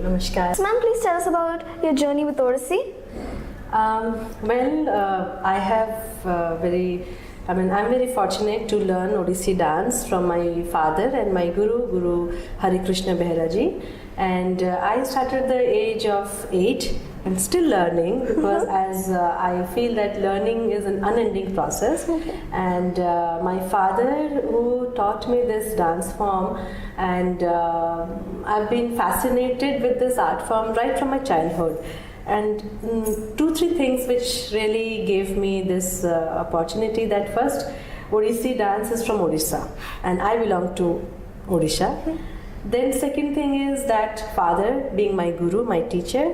Namaskar. So ma'am, please tell us about your journey with Odissi. I have I'm very fortunate to learn Odissi dance from my father and my Guru Hari Krishna Beheraji. And I started at the age of 8 and still learning because as I feel that learning is an unending process. And my father who taught me this dance form, and I've been fascinated with this art form right from my childhood. And 2-3 things which really gave me this opportunity. That first, Odissi dance is from Odisha and I belong to Odisha. Then second thing is that father being my guru, my teacher.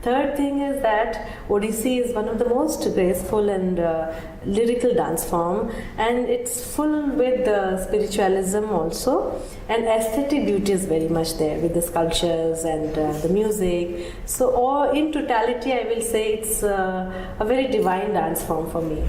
Third thing is that Odissi is one of the most graceful and lyrical dance form, and it's full with spiritualism also, and aesthetic beauty is very much there with the sculptures and the music. So all in totality I will say it's a very divine dance form for me.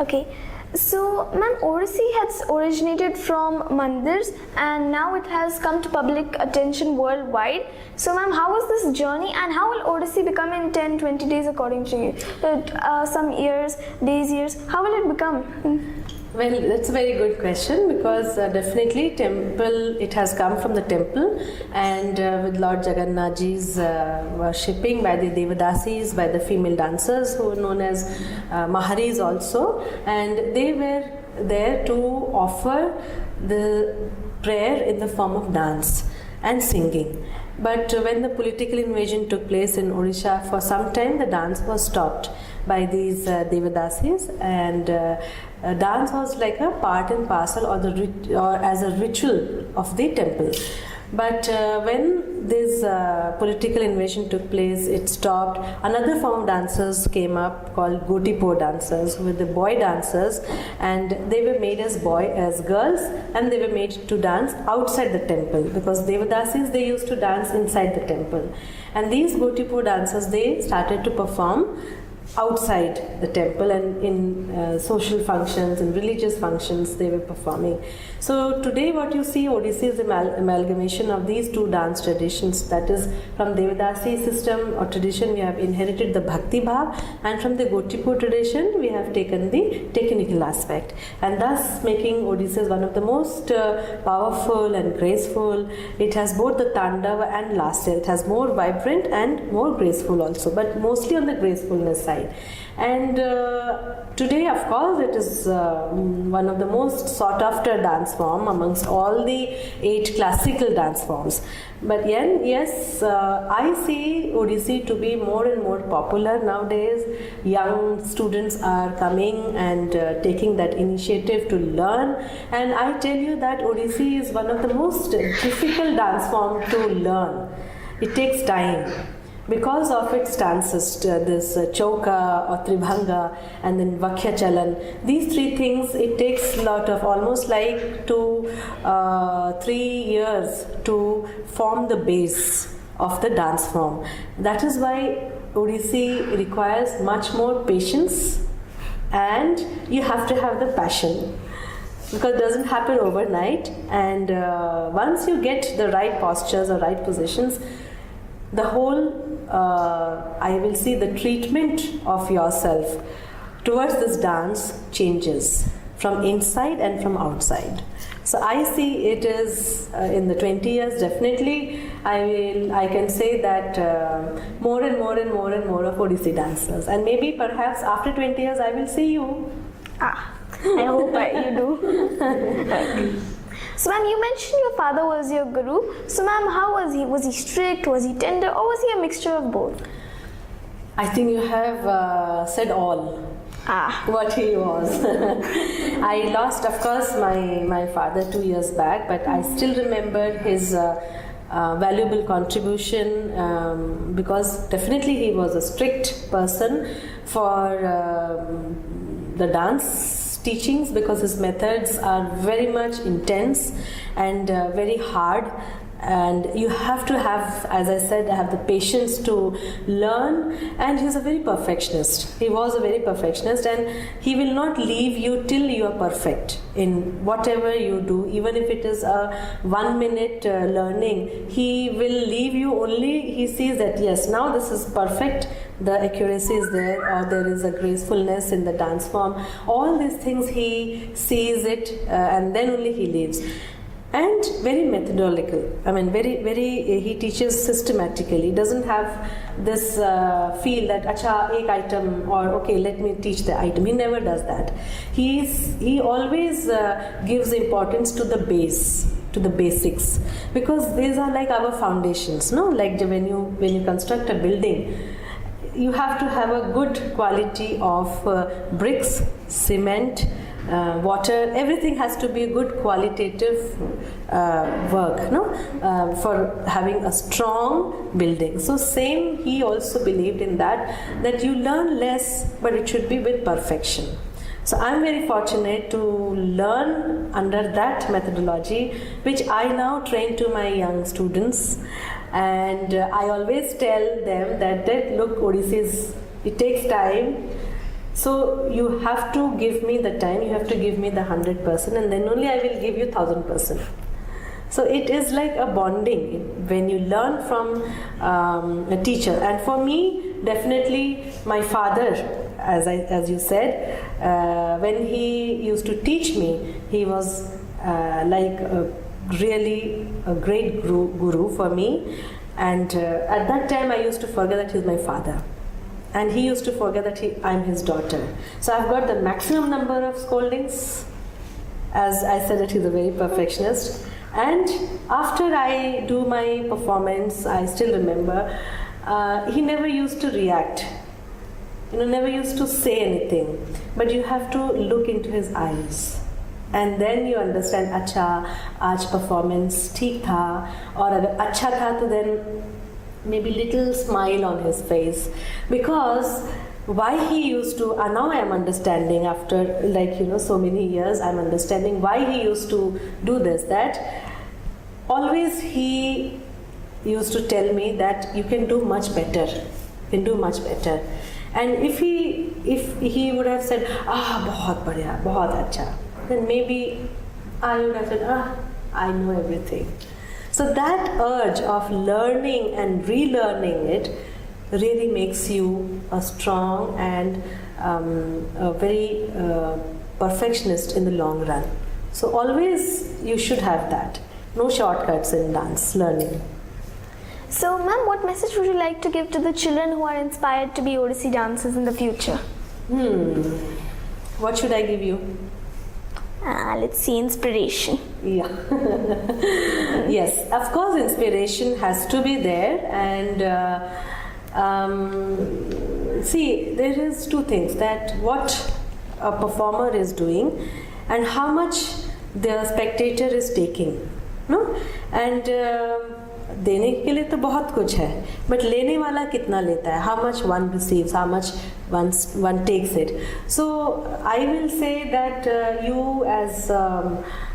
Okay. So, ma'am, Odissi has originated from mandirs and now it has come to public attention worldwide. So, ma'am, how was this journey and how will Odissi become in 10-20 days according to you? Some years, years, how will it become? Well, that's a very good question because definitely it has come from the temple, and with Lord Jagannathji's worshipping by the Devadasis, by the female dancers who are known as Maharis also, and they were there to offer the prayer in the form of dance and singing. But when the political invasion took place in Odisha, for some time the dance was stopped by these Devadasis, and dance was like a part and parcel or as a ritual of the temple. But when this political invasion took place, it stopped. Another form of dancers came up called Gotipo dancers, with the boy dancers, and they were made as girls, and they were made to dance outside the temple because Devadasis, they used to dance inside the temple, and these Gotipo dancers, they started to perform outside the temple, and in social functions and religious functions they were performing. So today what you see, Odissi is amalgamation of these two dance traditions. That is, from Devadasi system or tradition we have inherited the Bhakti Bhav, and from the Gotipo tradition we have taken the technical aspect, and thus making Odissi one of the most powerful and graceful. It has both the Tandava and Lasya. It has more vibrant and more graceful also, but mostly on the gracefulness side. And today, of course, it is one of the most sought after dance form amongst all the 8 classical dance forms. But yes, I see Odissi to be more and more popular nowadays. Young students are coming and taking that initiative to learn, and I tell you that Odissi is one of the most difficult dance form to learn. It takes time. Because of its dances, this Chauka or Tribhanga and then Vakhya Chalan, these 3 things, it takes a lot of, almost like 3 years to form the base of the dance form. That is why Odissi requires much more patience, and you have to have the passion, because it doesn't happen overnight. And once you get the right postures or right positions, the whole I will see the treatment of yourself towards this dance changes from inside and from outside. So I see it is in the 20 years definitely I can say that more and more of Odissi dancers, and maybe perhaps after 20 years I will see you. I hope you do. So ma'am, you mentioned your father was your guru. So ma'am, how was he? Was he strict? Was he tender? Or was he a mixture of both? I think you have said all. What he was. I lost, of course, my father 2 years back, but I still remember his valuable contribution because definitely he was a strict person for the dance teachings, because his methods are very much intense and very hard, and you have to have, as I said, have the patience to learn. And he's a very perfectionist. He was a very perfectionist, and he will not leave you till you are perfect in whatever you do. Even if it is a 1 minute learning, he will leave you only he sees that yes, now this is perfect, the accuracy is there, or there is a gracefulness in the dance form. All these things he sees it, and then only he leaves. And very methodological. I mean, he teaches systematically. He doesn't have this feel that, acha, ek item, or okay, let me teach the item. He never does that. He always gives importance to the base, to the basics, because these are like our foundations, no? Like when you construct a building, you have to have a good quality of bricks, cement, water. Everything has to be good qualitative work, no, for having a strong building. So same, he also believed in that you learn less, but it should be with perfection. So I'm very fortunate to learn under that methodology, which I now train to my young students. And I always tell them that look, Odissi, it takes time. So you have to give me the time, you have to give me the 100%, and then only I will give you 1000%. So it is like a bonding when you learn from a teacher. And for me, definitely my father, as you said, when he used to teach me, he was really a great guru for me. And at that time I used to forget that he's my father. And he used to forget that I'm his daughter. So I've got the maximum number of scoldings. As I said, that he's a very perfectionist. And after I do my performance, I still remember, he never used to react. Never used to say anything. But you have to look into his eyes. And then you understand, अच्छा, आज performance ठीक था, और अगर अच्छा था तो then maybe little smile on his face. Because why he used to, and now I am understanding after so many years, I'm understanding why he used to do this. That always he used to tell me that you can do much better. You can do much better. And if he would have said, बहुत बढ़िया, बहुत अच्छा, then maybe I would have said, I know everything. So that urge of learning and relearning it really makes you a strong and a very perfectionist in the long run. So always you should have that. No shortcuts in dance learning. So ma'am, what message would you like to give to the children who are inspired to be Odissi dancers in the future? What should I give you? Let's see, inspiration. Yeah. Yes, of course inspiration has to be there. And see, there is two things, that what a performer is doing and how much the spectator is taking, no? And देने के लिए तो बहुत कुछ है, but लेने वाला कितना लेता है, how much one receives, how much one takes it. So I will say that you as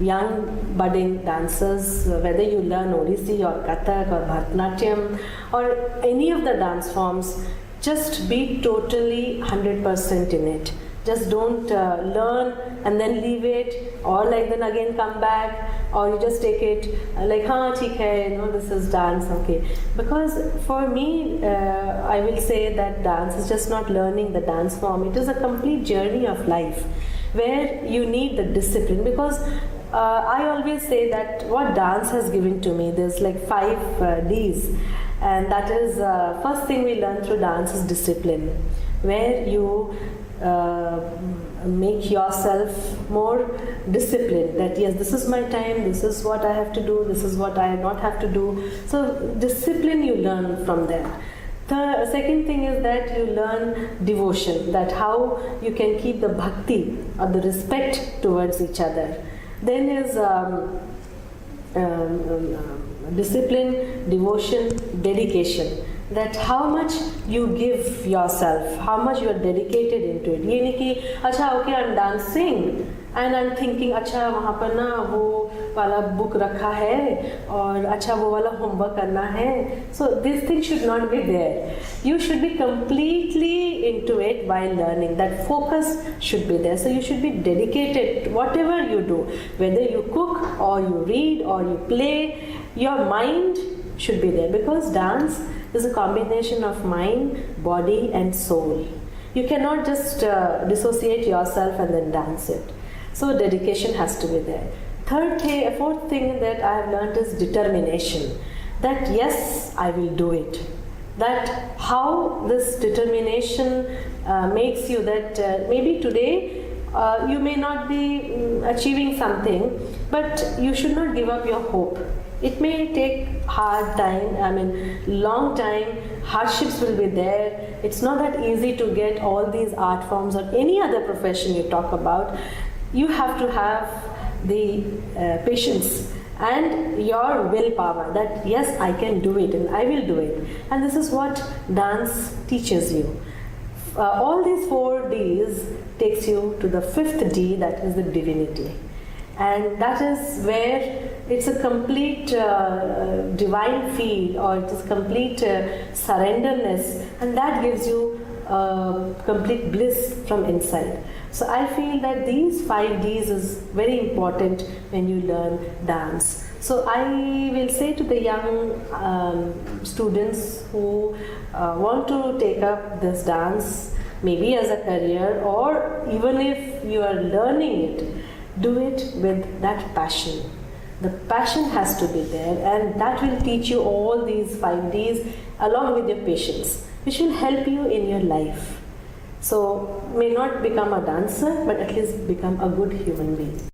young budding dancers, whether you learn Odissi or Kathak or Bharatanatyam or any of the dance forms, just be totally 100% in it. Just don't learn and then leave it, or then again come back, or you just take it like, theek hai, this is dance, okay. Because for me, I will say that dance is just not learning the dance form. It is a complete journey of life where you need the discipline. Because I always say that what dance has given to me, there's 5 Ds, and that is first thing we learn through dance is discipline, where you make yourself more disciplined, that yes, this is my time, this is what I have to do, this is what I not have to do. So discipline you learn from there. The second thing is that you learn devotion, that how you can keep the bhakti or the respect towards each other. Then is discipline, devotion, dedication. That how much you give yourself, how much you are dedicated into it. ये नहीं कि अच्छा okay I'm dancing and I'm thinking अच्छा वहाँ पर ना वो वाला बुक रखा है और अच्छा वो वाला होमवर्क करना है. So this thing should not be there. You should be completely into it while learning. That focus should be there. So you should be dedicated to whatever you do, whether you cook or you read or you play. Your mind should be there, because dance is a combination of mind, body and soul. You cannot just dissociate yourself and then dance it. So dedication has to be there. Fourth thing that I have learned is determination. That yes, I will do it. That how this determination makes you that maybe today you may not be achieving something, but you should not give up your hope. It may take long time, hardships will be there. It's not that easy to get all these art forms or any other profession you talk about. You have to have the patience and your willpower that yes, I can do it and I will do it. And this is what dance teaches you. All these 4 Ds takes you to the 5th D, that is the divinity. And that is where it's a complete divine feel, or it is complete surrenderness, and that gives you complete bliss from inside. So I feel that these 5 Ds is very important when you learn dance. So I will say to the young students who want to take up this dance, maybe as a career, or even if you are learning it, do it with that passion. The passion has to be there, and that will teach you all these 5 Ds along with your patience, which will help you in your life. So may not become a dancer, but at least become a good human being.